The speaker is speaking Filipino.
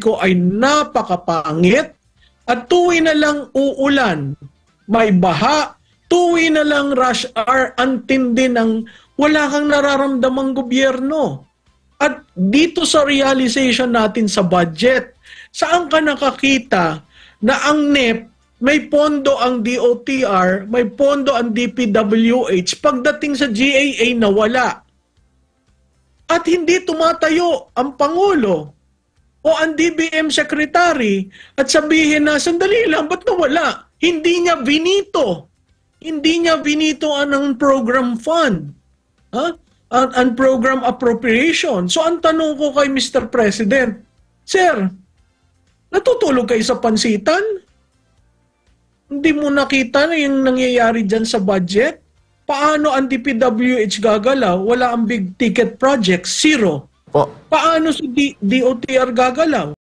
publiko ay napakapangit at tuwi na lang uulan, may baha, tuwi na lang rush hour, antindi ng wala kang nararamdamang gobyerno. At dito sa realization natin sa budget, saan ka nakakita na ang NEP, may pondo ang DOTR, may pondo ang DPWH, pagdating sa GAA nawala. At hindi tumatayo ang Pangulo o ang DBM Secretary at sabihin na, sandali lang, ba't nawala? Hindi niya binito. Hindi niya binito ang program fund. Ang program appropriation. So ang tanong ko kay Mr. President, Sir, natutulog kayo sa pansitan? Hindi mo nakita na yung nangyayari dyan sa budget? Paano ang DPWH gagalaw? Wala ang big ticket project, zero. Paano si DOTR gagalaw?